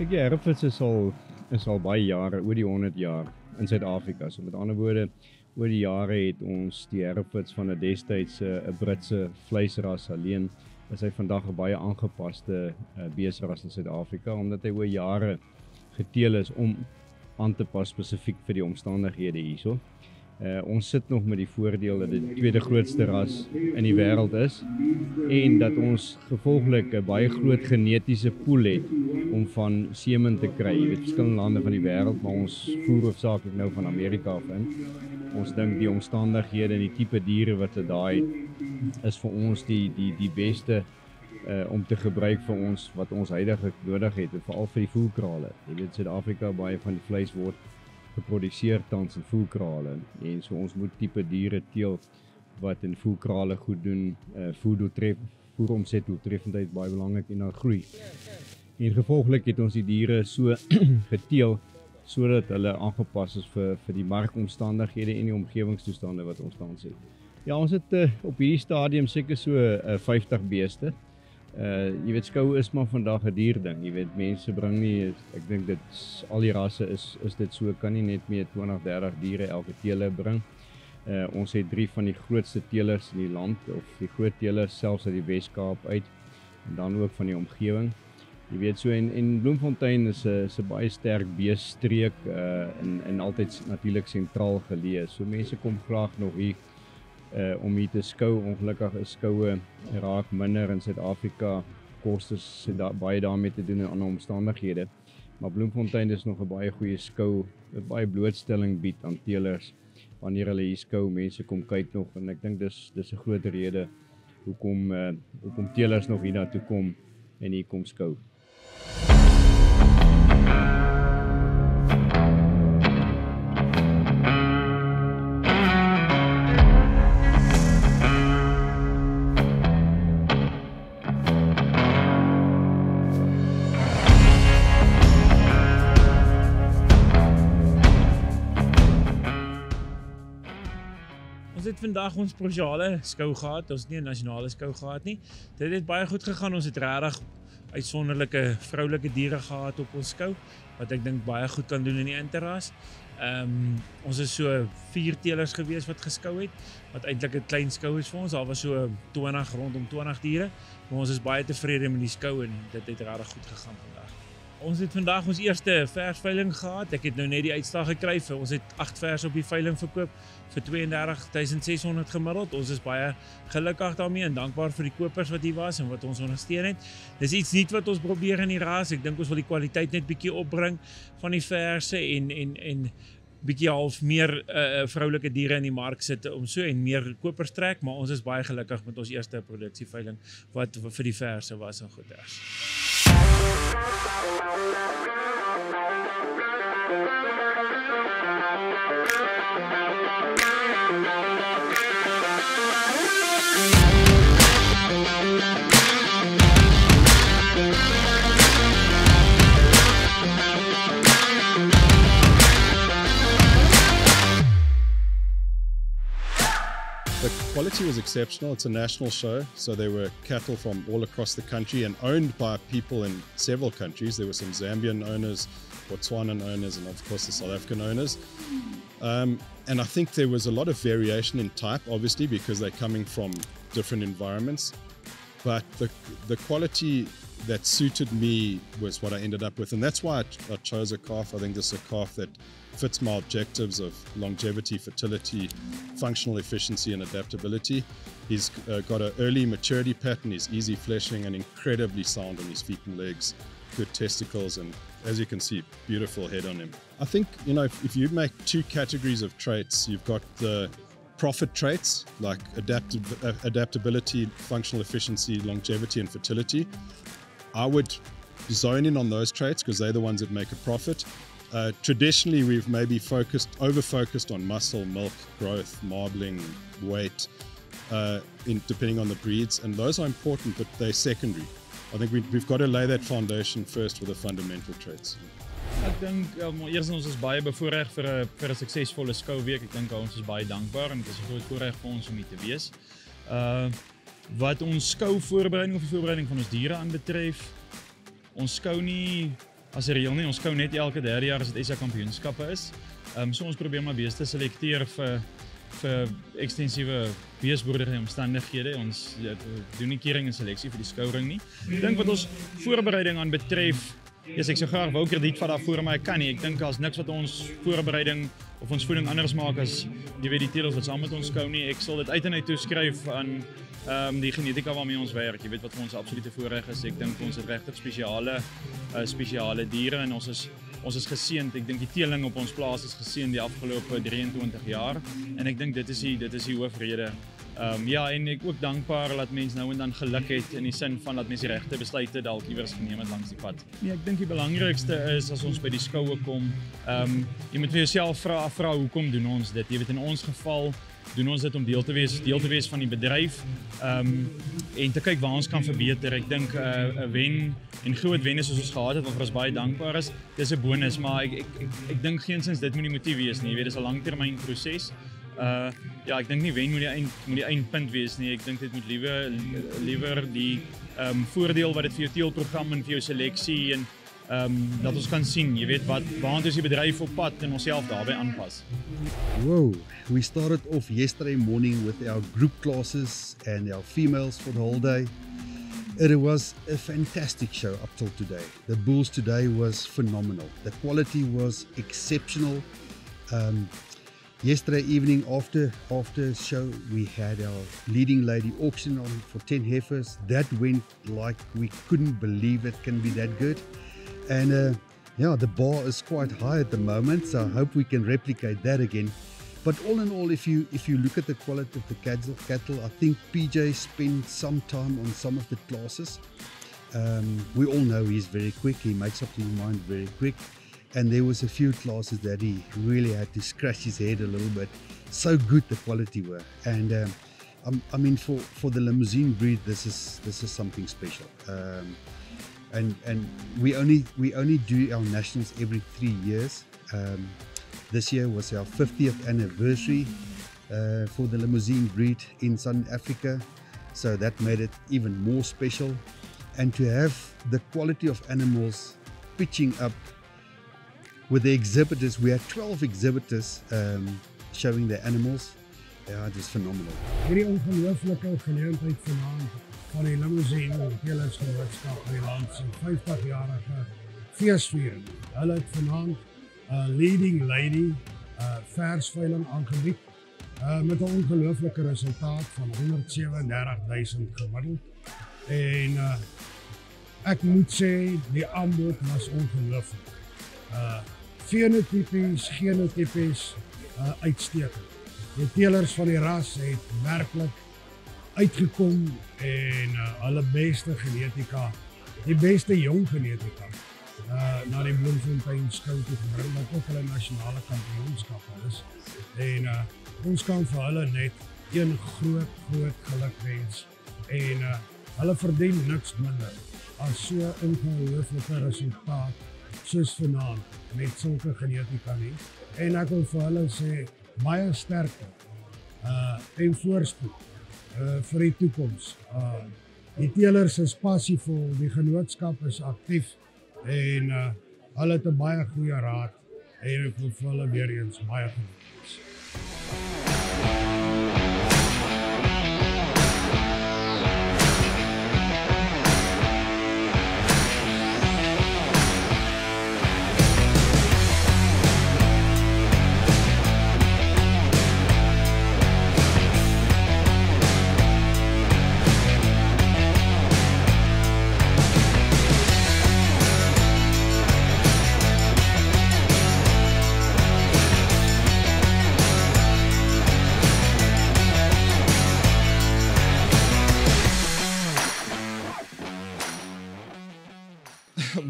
Kyk, die herfvits is al baie jare, oor die 100 jaar in Suid-Afrika. So met ander woorde, oor die jare het ons die herfvits van 'n destyds 'n Britse vleisras alleen, is hy vandag 'n baie aangepaste beesras in Suid-Afrika, omdat hy oor jare geteel is om aan te pas spesifiek vir die omstandighede hierso. Ons sit nog met die voordeel dat dit die tweede grootste ras in die wêreld is en dat ons gevolglik 'n baie groot genetiese pool het om van semen te kry. Jy weet, verskillende lande van die wêreld, maar ons voer hoofsaaklik nou van Amerika af in. Ons dink die omstandighede en die tipe diere wat hulle daai het, is vir ons die beste om te gebruik vir ons wat ons huidigelik nodig het, en veral vir die voerkrale. Jy weet, Suid-Afrika, baie van die vleis word geproduseer tans in voerkrale, en so ons moet tipe diere teel wat in voerkrale goed doen. Voeromset doeltreffendheid baie belangrik en dan groei. En gevolglik het ons die diere so geteel sodat hulle aangepas is vir die markomstandighede en die omgewingstoestande wat ons tans het. Ja, ons het op hierdie stadium seker so 50 beeste. Jy weet, skou is maar vandag 'n duur ding. Jy weet, mense bring nie, ek dink dit al die rasse is dit so, kan nie net meer 20-30 diere elke teeler bring. Ons het 3 van die grootste teelers in die land, of die groot teelers selfs uit die Wes-Kaap uit, en dan ook van die omgewing. Jy weet, so en Bloemfontein is 'n baie sterk beesstreek en altyd natuurlik sentraal geleë. So mense kom graag nog hier om hier te skou. Ongelukkig is skoue raak minder in Suid-Afrika. Kostes het baie daarmee te doen in ander omstandighede. Maar Bloemfontein is nog 'n baie goeie skou, 'n baie blootstelling bied aan teelers wanneer hulle hier skou. Mense kom kyk nog, en ek dink dis 'n groot rede hoekom teelers nog hier na toe kom en hier kom skou. Ons het vandag ons provinsiale skou gehad, ons het nie 'n nasionale skou gehad nie. Dit het baie goed gegaan, ons het regtig uitsonderlike vroulike diere gehad op ons skou, wat ek dink baie goed kan doen in die interras. Ons is so 4 teelers gewees wat geskou het, wat eintlik 'n klein skou is vir ons. Daar was so 20, rondom 20 diere, maar ons is baie tevrede met die skou en dit het regtig goed gegaan vandag. Ons het vandag ons eerste versveiling gehad. Ek het nou net die uitslag gekry. Ons het 8 vers op die veiling verkoop vir 32.600 gemiddeld. Ons is baie gelukkig daarmee en dankbaar vir die kopers wat hier was en wat ons ondersteun het. Dis iets nuut wat ons probeer in die ras. Ek dink ons wil die kwaliteit net bietjie opbring van die verse en bietjie half meer vroulike diere in die mark sit om so en meer kopers trek, maar ons is baie gelukkig met ons eerste produksieveiling wat vir die verse was en goeders. The quality was exceptional. It's a national show, so there were cattle from all across the country and owned by people in several countries. There were some Zambian owners, Botswanan owners, and of course the South African owners. And I think there was a lot of variation in type, obviously, because they're coming from different environments. But the quality that suited me was what I ended up with, and that's why I chose a calf. I think this is a calf that fits my objectives of longevity, fertility, functional efficiency and adaptability. He's got an early maturity pattern, he's easy fleshing and incredibly sound on his feet and legs, good testicles, and as you can see, beautiful head on him. I think, you know, if you make 2 categories of traits, you've got the profit traits like adaptability, functional efficiency, longevity and fertility. I would zone in on those traits because they're the ones that make a profit. Traditionally, we've maybe over-focused on muscle, milk, growth, marbling, weight, depending on the breeds, and those are important, but they're secondary. I think we've got to lay that foundation first with the fundamental traits. Ek dink eers ons is baie bevoorreg vir 'n suksesvolle skouweek. Ek dink ons is baie dankbaar en dit is 'n groot voorreg vir ons om hier te wees. Wat ons skouvoorbereiding of die voorbereiding van ons diere aanbetref, ons skou nie as 'n reël nie. Ons skou net elke derde jaar as dit SA kampioenskappe is. So ons probeer maar beeste selekteer vir ekstensiewe beesboerdery omstandighede. Ons doen nie keuring en seleksie vir die skouring nie. Ek dink wat ons voorbereiding aan betref, ek sou graag wou krediet vat daarvoor, maar ek kan nie. Ek dink as niks wat ons voorbereiding of ons voeding anders maak as die teelers wat saam met ons skou nie. Ek sal dit uit en uit toeskryf aan die genetika waarmee ons werk. Jy weet wat vir ons absolute voorreg is. Ek dink ons het regtig spesiale diere en ons is geseënd. Ek dink die teeling op ons plaas is geseënd die afgelope 23 jaar en ek dink dit is die hoofrede. En ek ook dankbaar dat mense nou en dan geluk het in die sin van dat mense die regte besluite dalk iewers geneem het langs die pad. Nee, ek dink die belangrikste is as ons by die skoue kom, jy moet vir jouself vra hoekom doen ons dit? Jy weet in ons geval doen ons dit om deel te wees van die bedryf en te kyk waar ons kan verbeter. Ek dink 'n wen en groot wenne soos ons gehad het waarvoor ons baie dankbaar is, dis 'n bonus, maar ek dink geensins dit moet die motief wees nie. Jy weet dis 'n langtermyn proses. Ek dink nie wen moet die eindpunt wees nie. Ek dink dit moet liewer die voordeel wat dit vir jou teelprogram en vir jou seleksie en dat ons kan sien, jy weet waar is die bedryf op pad en onsself daarbij aanpas. Whoa, we started off yesterday morning with our group classes and our females for the whole day. It was a fantastic show up till today. The bulls today was phenomenal. The quality was exceptional. Yesterday evening after show, we had our leading lady auction on for 10 heifers. That went like we couldn't believe it can be that good. And the bar is quite high at the moment, so I hope we can replicate that again. But all in all, if you look at the quality of the cattle, I think PJ spent some time on some of the classes. We all know he's very quick. He makes up his mind very quick. And there was a few classes that he really had to scratch his head a little bit. So good the quality were. And I mean, for the limousine breed, this is something special. And we only do our nationals every 3 years. This year was our 50th anniversary for the limousine breed in Southern Africa, so that made it even more special. And to have the quality of animals pitching up with the exhibitors, we had 12 exhibitors showing the animals. Yeah, it was phenomenal. Hierdie ongelooflike geleentheid vanaand van die Limousine Teelersgenootskap in die land se 50-jarige feesviering. Hulle het vanaand leading lady versveiling aangebied met 'n ongelooflike resultaat van 137.000 gemiddeld. En ek moet sê die aanbod was ongelooflik. Genotypies uitstekend. Die teelers van die ras het werklik uitgekom en hulle beste genetika, die beste jong genetika na die Bloemfontein skou toe gebring, wat ook hulle nasionale kampioenskappe is. En ons kan vir hulle net een groot geluk wens. En hulle verdien niks minder as so 'n ongelooflike resultaat soos vanaand met sulke genetika nie. En ek wil vir hulle sê baie sterkte en voorspoed vir die toekoms. Die teelers is passievol, die genootskap is aktief en hulle het 'n baie goeie raad en ek wil vir hulle weer eens baie geluk wens.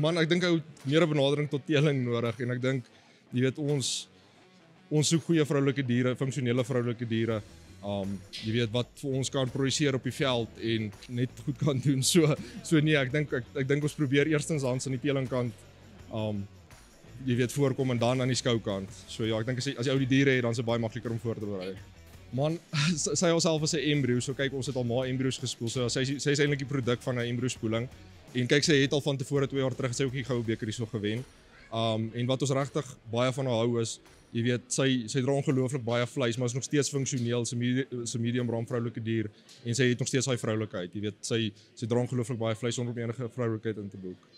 Man, ek dink hy het meer 'n benadering tot teeling nodig en ek dink, jy weet, ons soek goeie vroulike diere, funksionele vroulike diere, jy weet, wat vir ons kan produseer op die veld en net goed kan doen. So nee, ek dink ons probeer eerstens aan die teelingkant, jy weet, voorkom en dan aan die skoukant. So ja, ek dink as jy ou die diere het, dan is dit baie makliker om voor te berei. Man, sy haarself is 'n embryo, so kyk, ons het al maar embryos gespoel, so sy is eintlik die produk van 'n embryo spoeling. En kyk, sy het al van tevore 2 jaar terug sy ook die goue beker hierso gewen. En wat ons regtig baie van haar hou is, jy weet, sy dra ongelooflik baie vleis, maar is nog steeds funksioneel, sy medium raam vroulike dier en sy het nog steeds daai vroulikheid. Jy weet, sy dra ongelooflik baie vleis sonder om enige vroulikheid in te boek.